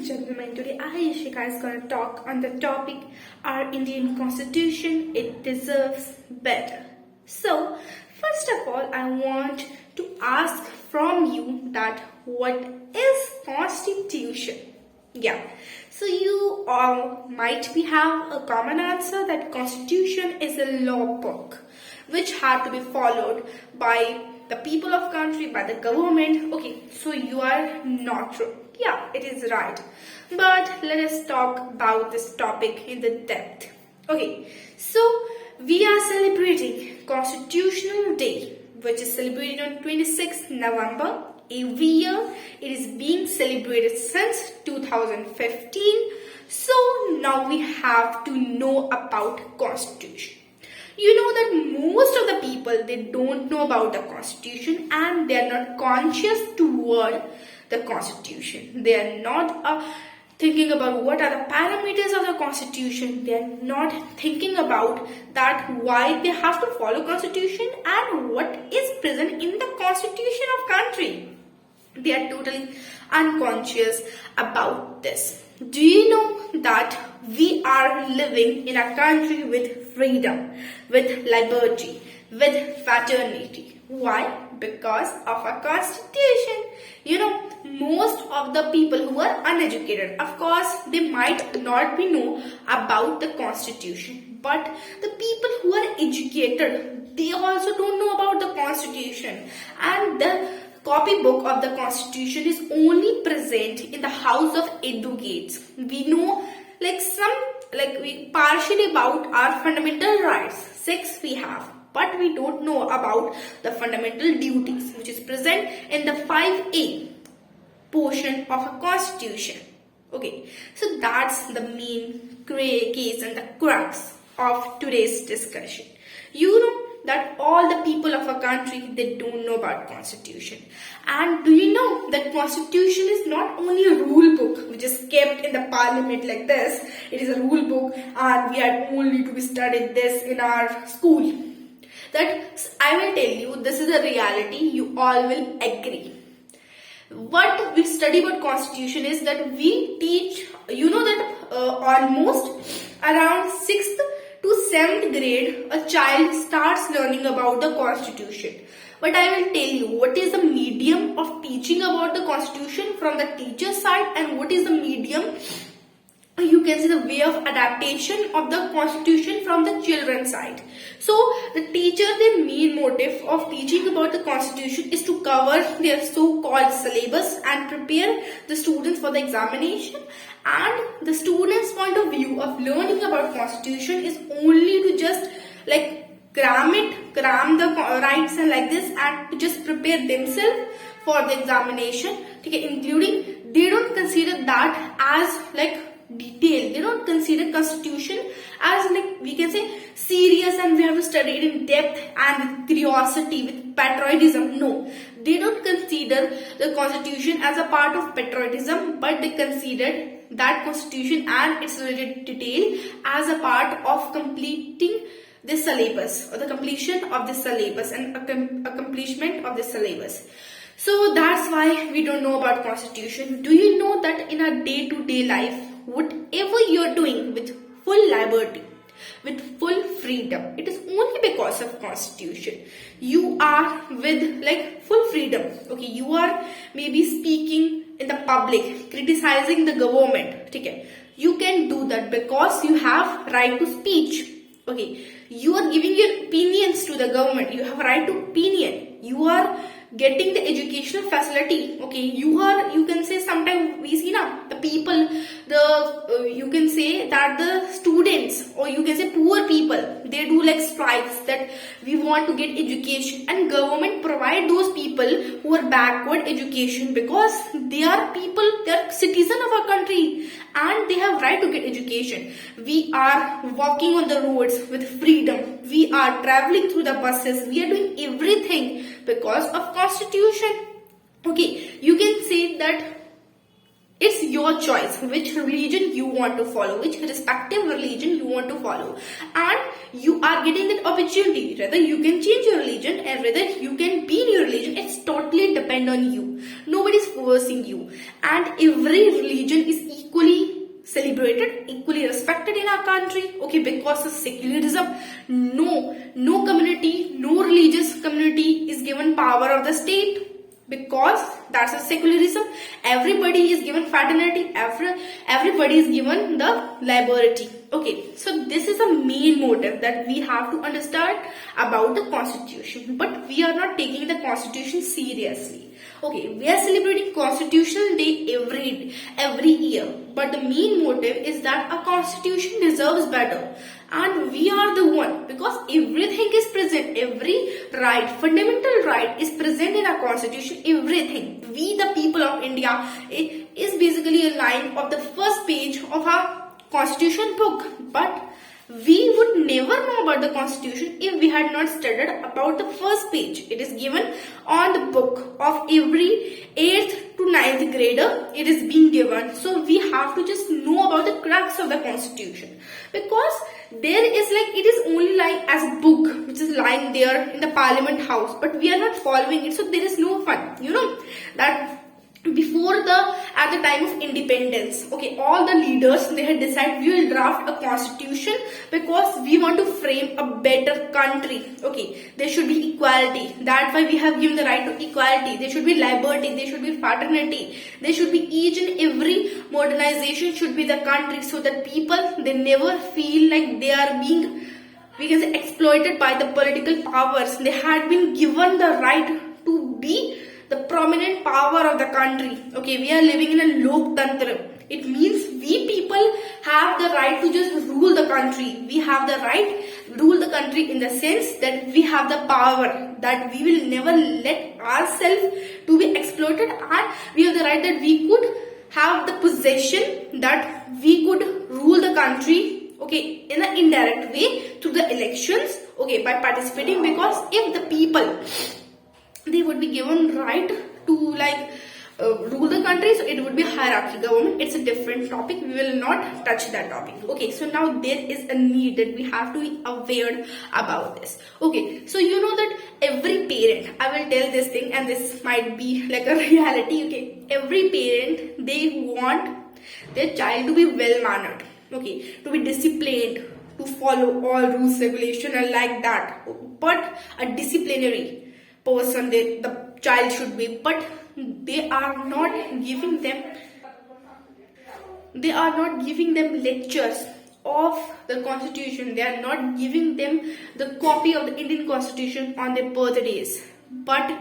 and gentlemen, today I, Ishika, is going to talk on the topic our Indian Constitution, it deserves better. So, first of all, I want to ask from you that what is Constitution? Yeah, so you all might be have a common answer that Constitution is a law book which had to be followed by the people of country, by the government. Okay, so you are not true. Yeah, it is right. But let us talk about this topic in the depth. Okay, so we are celebrating Constitutional Day, which is celebrated on 26th November. Every year, it is being celebrated since 2015. So now we have to know about Constitution. You know that most of the people, they don't know about the Constitution and they are not conscious toward the Constitution. They are not thinking about what are the parameters of the Constitution. They are not thinking about that why they have to follow Constitution and what is present in the Constitution of country. They are totally unconscious about this. Do you know that we are living in a country with freedom, with liberty, with fraternity? Why? Because of a constitution. You know, most of the people who are uneducated, of course, they might not be know about the constitution. But the people who are educated, they also don't know about the constitution. And the copybook of the constitution is only present in the house of educates. We know we partially about our fundamental rights. 6 we have, but we don't know about the fundamental duties, which is present in the 5A portion of a constitution. Okay, so that's the main case and the crux of today's discussion. You know that all the people of a country, they don't know about constitution. And do you know that constitution is not only a rule book which is kept in the parliament like this. It is a rule book and we are only to be studied this in our school. That I will tell you, this is a reality, you all will agree. What we study about constitution is that we teach, you know that almost around 6th to 7th grade, a child starts learning about the constitution. But I will tell you what is the medium of teaching about the constitution from the teacher side and what is the medium, you can see the way of adaptation of the constitution from the children's side. So the teacher, their main motive of teaching about the constitution is to cover their so-called syllabus and prepare the students for the examination. And the students' point of view of learning about constitution is only to just cram the rights and like this and to just prepare themselves for the examination. Okay, including they don't consider that as detail. They don't consider constitution as we can say serious and we have to study it in depth and with curiosity, with patriotism. No, they don't consider the constitution as a part of patriotism, but they considered that constitution and its related detail as a part of completing the syllabus or the completion of the syllabus and accomplishment of the syllabus. So that's why we don't know about constitution. Do you know that in our day-to-day life, whatever you're doing with full liberty, with full freedom, it is only because of constitution. You are with full freedom. Okay, you are maybe speaking in the public, criticizing the government. Okay, you can do that because you have right to speech. Okay, you are giving your opinions to the government. You have right to opinion. You are getting the educational facility. Okay, you can say sometimes we see now the people, you can say that the students or you can say poor people, they do strikes that we want to get education and government provide those people who are backward education because they are people, they are citizen of our country and they have right to get education. We are walking on the roads with freedom. We are traveling through the buses. We are doing everything because of constitution. Okay, you can say that it's your your choice, which religion you want to follow, which respective religion you want to follow, and you are getting that opportunity. Whether you can change your religion and whether you can be in your religion, it's totally depend on you. Nobody's forcing you, and every religion is equally celebrated, equally respected in our country. Okay, because of secularism, no community, no religious community is given power of the state, because that's a secularism. Everybody is given fraternity, everybody is given the liberty. Okay, so this is a main motive that we have to understand about the constitution, but we are not taking the constitution seriously. Okay, we are celebrating Constitutional Day every year, but the main motive is that a constitution deserves better, and we are the one, because everything is present, every right, fundamental right is present in our constitution. Everything, we the people of India, it is basically a line of the first page of our constitution book, but we would never know about the constitution if we had not studied about the first page. It is given on the book of every 8th to 9th grader. It is being given. So we have to just know about the crux of the constitution, because there is it is only like as a book which is lying there in the parliament house, but we are not following it. So there is no fun. That before at the time of independence, okay, all the leaders, they had decided we will draft a constitution because we want to frame a better country. Okay, there should be equality. That's why we have given the right to equality. There should be liberty, there should be fraternity, there should be each and every modernization should be the country, so that people, they never feel like they are being, we can say, exploited by the political powers. They had been given the right to be the prominent power of the country. Okay, we are living in a Loktantra. It means we people have the right to just rule the country. We have the right to rule the country in the sense that we have the power, that we will never let ourselves to be exploited, and we have the right that we could have the possession, that we could rule the country, okay, in an indirect way through the elections, okay, by participating. Because if the people, they would be given right to rule the country, so it would be hierarchy government. It's a different topic, we will not touch that topic. Okay, so now there is a need that we have to be aware about this. Okay, so you know that every parent, I will tell this thing, and this might be like a reality. Okay, every parent, they want their child to be well mannered, okay, to be disciplined, to follow all rules, regulation, and like that. But a disciplinary person, the child should be, but they are not giving them lectures of the constitution. They are not giving them the copy of the Indian constitution on their birthdays. But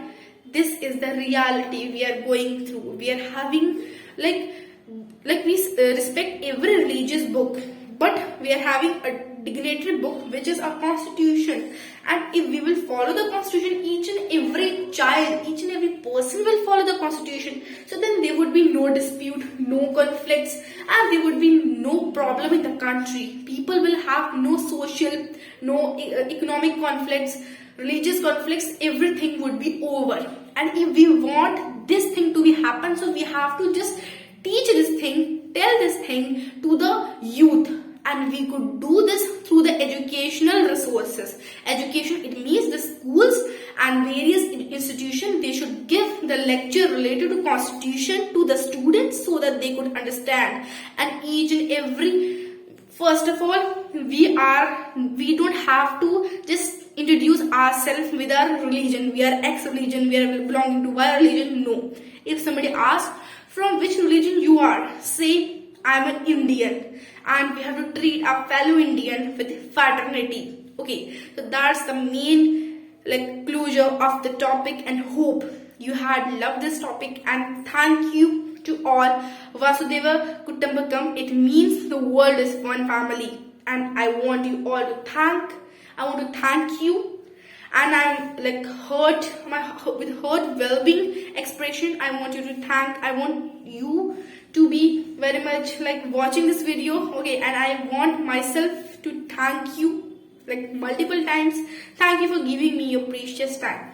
this is the reality we are going through. We are having we respect every religious book, but we are having a dignitary book which is our constitution. And if we will follow the constitution, each and every child, each and every person will follow the constitution, so then there would be no dispute, no conflicts, and there would be no problem in the country. People will have no social, no economic conflicts, religious conflicts, everything would be over. And if we want this thing to be happen, so we have to just teach this thing, tell this thing to the youth. And we could do this through the educational resources. Education, it means the schools and various institutions, they should give the lecture related to constitution to the students so that they could understand. And each and every, first of all, we don't have to just introduce ourselves with our religion. We are ex-religion, we are belonging to Y religion. No. If somebody asks from which religion you are, say I am an Indian, and we have to treat our fellow Indian with fraternity. Okay, so that's the main closure of the topic, and hope you had loved this topic. And thank you to all. Vasudeva Kutumbakam, it means the world is one family, and I want you all to thank you. And I'm with hurt well-being expression, I want you to be very much watching this video, okay, and I want myself to thank you multiple times. Thank you for giving me your precious time.